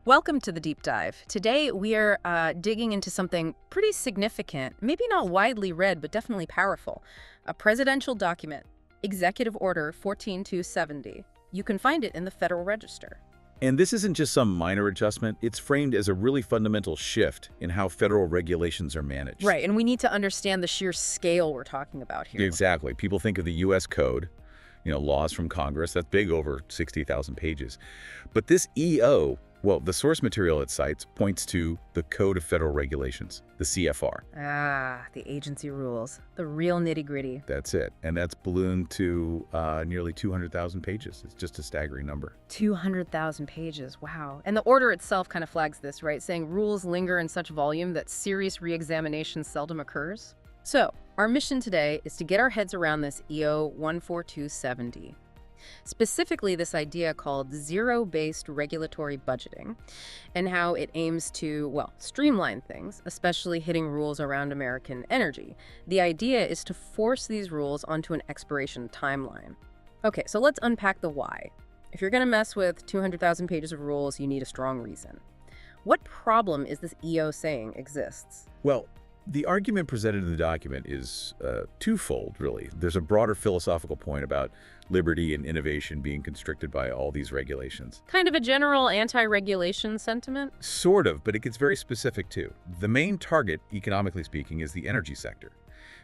Welcome to the deep dive. Today we are digging into something pretty significant, maybe not widely read, but definitely powerful. A presidential document, Executive Order 14270. You can find it in the Federal Register. And this isn't just some minor adjustment, it's framed as a really fundamental shift in how federal regulations are managed. Right, and we need to understand the sheer scale we're talking about here. Exactly. People think of the U.S. Code, laws from Congress, that's big, over 60,000 pages. But this EO, well, the source material it cites points to the Code of Federal Regulations, the CFR. Ah, the agency rules, the real nitty-gritty. That's it. And that's ballooned to nearly 200,000 pages. It's just a staggering number. 200,000 pages, wow. And the order itself kind of flags this, right? Saying rules linger in such volume that serious re-examination seldom occurs. So, our mission today is to get our heads around this EO 14270. Specifically, this idea called zero-based regulatory budgeting and how it aims to, well, streamline things, especially hitting rules around American energy. The idea is to force these rules onto an expiration timeline. Okay, so let's unpack the why. If you're going to mess with 200,000 pages of rules, you need a strong reason. What problem is this EO saying exists? Well, the argument presented in the document is twofold, really. There's a broader philosophical point about liberty and innovation being constricted by all these regulations. Kind of a general anti-regulation sentiment? Sort of, but it gets very specific too. The main target, economically speaking, is the energy sector.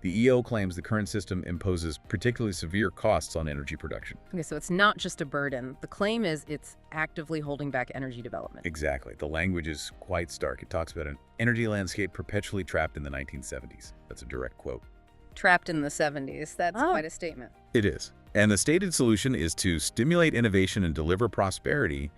The EO claims the current system imposes particularly severe costs on energy production. Okay, so it's not just a burden. The claim is it's actively holding back energy development. Exactly. The language is quite stark. It talks about an energy landscape perpetually trapped in the 1970s. That's a direct quote. Trapped in the 70s. That's quite a statement. It is. And the stated solution is to stimulate innovation and deliver prosperity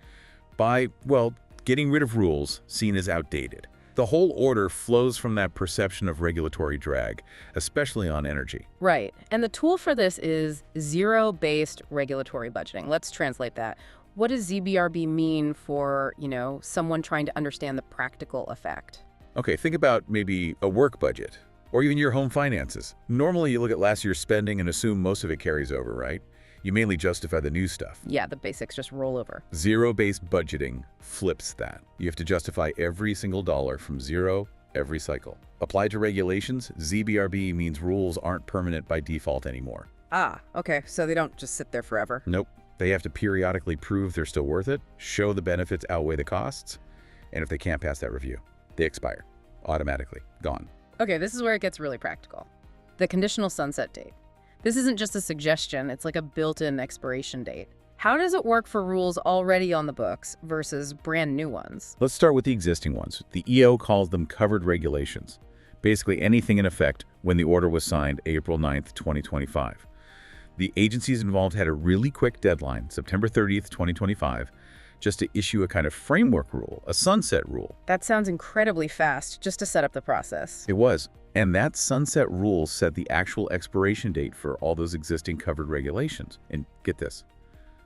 by, well, getting rid of rules seen as outdated. The whole order flows from that perception of regulatory drag, especially on energy. Right. And the tool for this is zero-based regulatory budgeting. Let's translate that. What does ZBRB mean for, someone trying to understand the practical effect? Okay, think about maybe a work budget, or even your home finances. Normally, you look at last year's spending and assume most of it carries over, right? You mainly justify the new stuff. Yeah, the basics just roll over. Zero-based budgeting flips that. You have to justify every single dollar from zero every cycle. Applied to regulations, ZBRB means rules aren't permanent by default anymore. Ah, okay, so they don't just sit there forever. Nope. They have to periodically prove they're still worth it, show the benefits outweigh the costs, and if they can't pass that review, they expire. Automatically. Gone. Okay, this is where it gets really practical. The conditional sunset date. This isn't just a suggestion, it's like a built-in expiration date. How does it work for rules already on the books versus brand new ones? Let's start with the existing ones. The EO calls them covered regulations. Basically anything in effect when the order was signed April 9th, 2025. The agencies involved had a really quick deadline, September 30th, 2025, just to issue a kind of framework rule, a sunset rule. That sounds incredibly fast, just to set up the process. It was. And that sunset rule set the actual expiration date for all those existing covered regulations. And get this,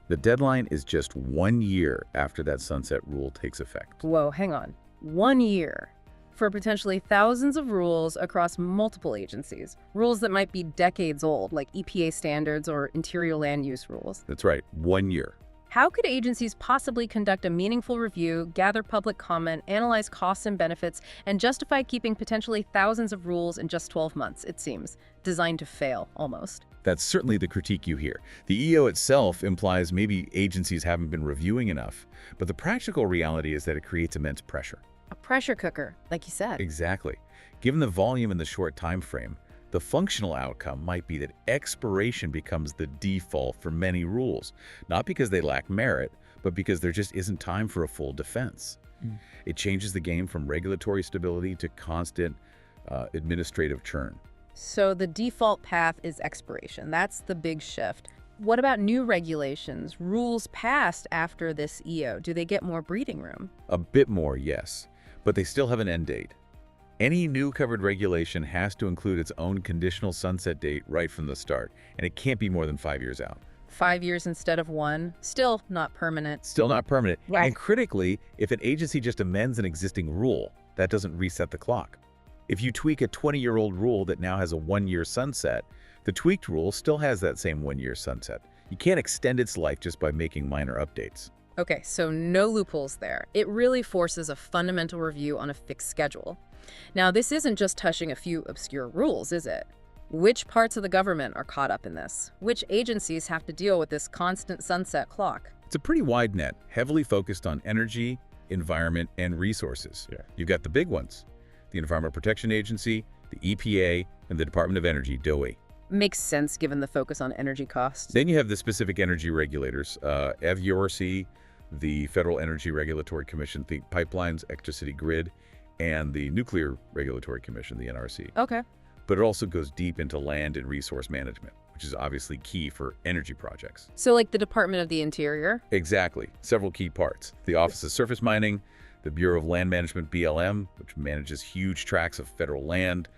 the deadline is just 1 year after that sunset rule takes effect. Whoa, hang on. 1 year for potentially thousands of rules across multiple agencies. Rules that might be decades old, like EPA standards or interior land use rules. That's right, 1 year. How could agencies possibly conduct a meaningful review, gather public comment, analyze costs and benefits, and justify keeping potentially thousands of rules in just 12 months, it seems? Designed to fail, almost. That's certainly the critique you hear. The EO itself implies maybe agencies haven't been reviewing enough, but the practical reality is that it creates immense pressure. A pressure cooker, like you said. Exactly. Given the volume and the short time frame, the functional outcome might be that expiration becomes the default for many rules, not because they lack merit, but because there just isn't time for a full defense. It changes the game from regulatory stability to constant administrative churn. So the default path is expiration. That's the big shift. What about new regulations, rules passed after this EO? Do they get more breathing room? A bit more, yes, but they still have an end date. Any new covered regulation has to include its own conditional sunset date right from the start, and it can't be more than 5 years out. 5 years instead of 1, still not permanent. Still not permanent. Right. And critically, if an agency just amends an existing rule, that doesn't reset the clock. If you tweak a 20-year-old rule that now has a 1-year sunset, the tweaked rule still has that same 1-year sunset. You can't extend its life just by making minor updates. Okay, so no loopholes there. It really forces a fundamental review on a fixed schedule. Now, this isn't just touching a few obscure rules, is it? Which parts of the government are caught up in this? Which agencies have to deal with this constant sunset clock? It's a pretty wide net, heavily focused on energy, environment, and resources. Yeah. You've got the big ones, the Environmental Protection Agency, the EPA, and the Department of Energy, DOE. Makes sense given the focus on energy costs. Then you have the specific energy regulators, FERC, the Federal Energy Regulatory Commission, the Pipelines, Electricity Grid, and the Nuclear Regulatory Commission, the NRC. Okay. But it also goes deep into land and resource management, which is obviously key for energy projects. So like the Department of the Interior? Exactly. Several key parts. The Office of Surface Mining, the Bureau of Land Management, BLM, which manages huge tracts of federal land,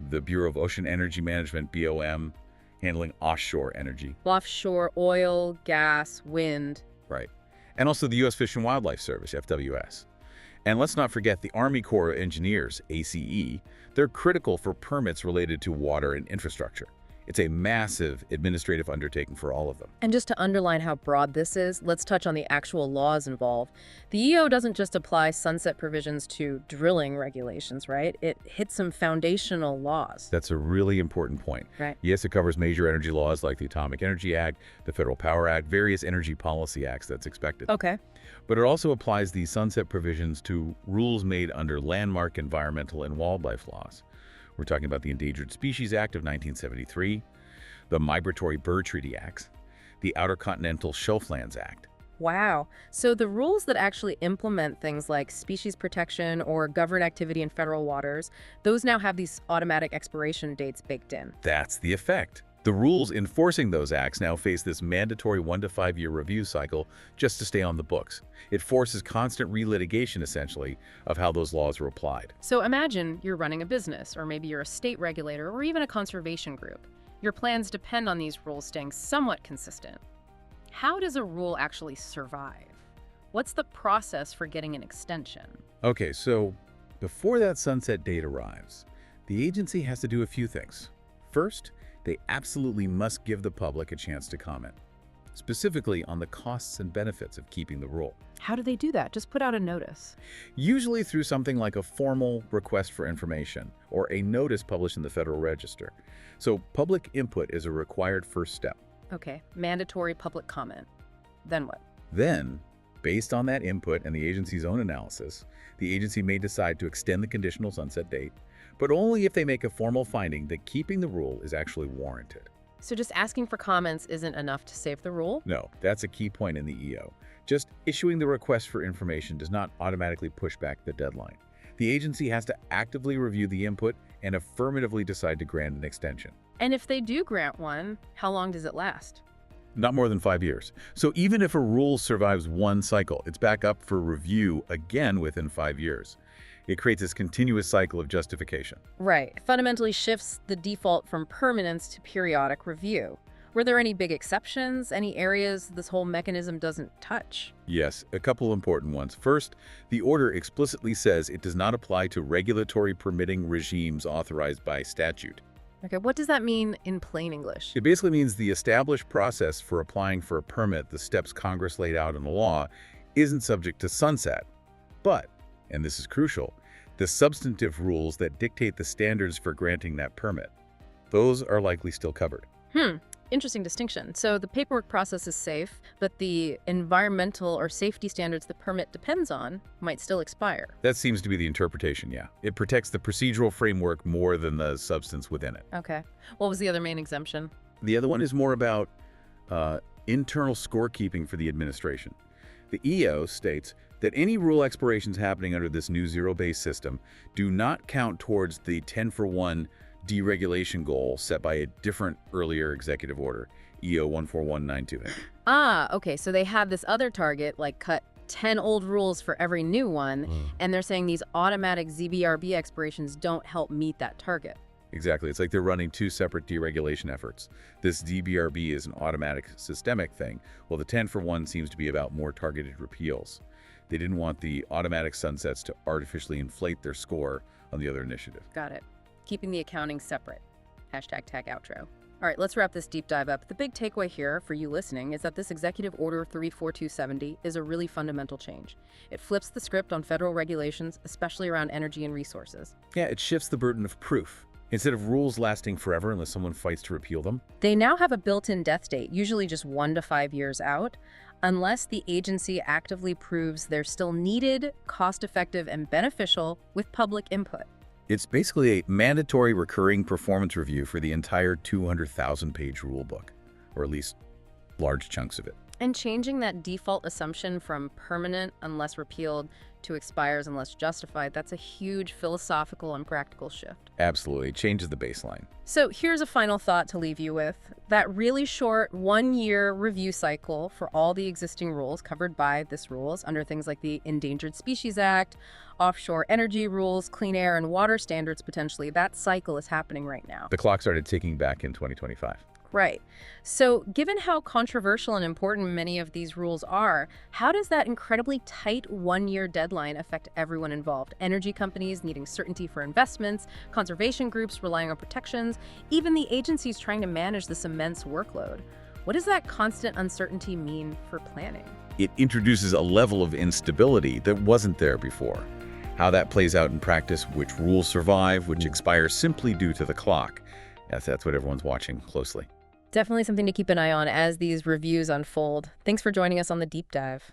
the Bureau of Ocean Energy Management, BOM, handling offshore energy. Offshore oil, gas, wind. Right. And also the U.S. Fish and Wildlife Service, FWS. And let's not forget the Army Corps of Engineers, ACE. They're critical for permits related to water and infrastructure. It's a massive administrative undertaking for all of them. And just to underline how broad this is, let's touch on the actual laws involved. The EO doesn't just apply sunset provisions to drilling regulations, right? It hits some foundational laws. That's a really important point. Right. Yes, it covers major energy laws like the Atomic Energy Act, the Federal Power Act, various energy policy acts that's expected. Okay. But it also applies these sunset provisions to rules made under landmark environmental and wildlife laws. We're talking about the Endangered Species Act of 1973, the Migratory Bird Treaty Acts, the Outer Continental Shelf Lands Act. Wow. So the rules that actually implement things like species protection or govern activity in federal waters, those now have these automatic expiration dates baked in. That's the effect. The rules enforcing those acts now face this mandatory 1 to 5 year review cycle just to stay on the books. It forces constant relitigation, essentially, of how those laws are applied. So imagine you're running a business, or maybe you're a state regulator, or even a conservation group. Your plans depend on these rules staying somewhat consistent. How does a rule actually survive? What's the process for getting an extension? Okay, so before that sunset date arrives, the agency has to do a few things. First, they absolutely must give the public a chance to comment, specifically on the costs and benefits of keeping the rule. How do they do that? Just put out a notice. Usually through something like a formal request for information or a notice published in the Federal Register. So public input is a required first step. Okay, mandatory public comment. Then what? Then, based on that input and the agency's own analysis, the agency may decide to extend the conditional sunset date, but only if they make a formal finding that keeping the rule is actually warranted. So just asking for comments isn't enough to save the rule? No, that's a key point in the EO. Just issuing the request for information does not automatically push back the deadline. The agency has to actively review the input and affirmatively decide to grant an extension. And if they do grant one, how long does it last? Not more than 5 years. So even if a rule survives one cycle, it's back up for review again within 5 years. It creates this continuous cycle of justification. Right. It fundamentally shifts the default from permanence to periodic review. Were there any big exceptions? Any areas this whole mechanism doesn't touch? Yes, a couple important ones. First, the order explicitly says it does not apply to regulatory permitting regimes authorized by statute. Okay, what does that mean in plain English? It basically means the established process for applying for a permit, the steps Congress laid out in the law, isn't subject to sunset. But, and this is crucial, the substantive rules that dictate the standards for granting that permit, those are likely still covered. Interesting distinction. So the paperwork process is safe, but the environmental or safety standards the permit depends on might still expire. That seems to be the interpretation, yeah. It protects the procedural framework more than the substance within it. Okay. What was the other main exemption? The other one is more about internal scorekeeping for the administration. The EO states that any rule expirations happening under this new zero-based system do not count towards the 10-for-1 deregulation goal set by a different earlier executive order, EO 14192. Okay, so they have this other target, like cut 10 old rules for every new one, and they're saying these automatic ZBRB expirations don't help meet that target. Exactly. It's like they're running two separate deregulation efforts. This DBRB is an automatic systemic thing, while the 10-for-1 seems to be about more targeted repeals. They didn't want the automatic sunsets to artificially inflate their score on the other initiative. Got it. Keeping the accounting separate. #tag outro. All right, let's wrap this deep dive up. The big takeaway here for you listening is that this Executive Order 34270 is a really fundamental change. It flips the script on federal regulations, especially around energy and resources. Yeah, it shifts the burden of proof. Instead of rules lasting forever unless someone fights to repeal them, They now have a built-in death date, usually just 1 to 5 years out, unless the agency actively proves they're still needed, cost-effective, and beneficial with public input. it's basically a mandatory recurring performance review for the entire 200,000-page rulebook, or at least large chunks of it. And changing that default assumption from permanent unless repealed to expires unless justified, that's a huge philosophical and practical shift. Absolutely. It changes the baseline. So here's a final thought to leave you with. That really short 1-year review cycle for all the existing rules covered by this rules under things like the Endangered Species Act, offshore energy rules, clean air and water standards potentially, that cycle is happening right now. The clock started ticking back in 2025. Right. So given how controversial and important many of these rules are, how does that incredibly tight 1-year deadline affect everyone involved? Energy companies needing certainty for investments, conservation groups relying on protections, even the agencies trying to manage this immense workload. What does that constant uncertainty mean for planning? It introduces a level of instability that wasn't there before. How that plays out in practice, which rules survive, which expire simply due to the clock. Yes, that's what everyone's watching closely. Definitely something to keep an eye on as these reviews unfold. Thanks for joining us on the deep dive.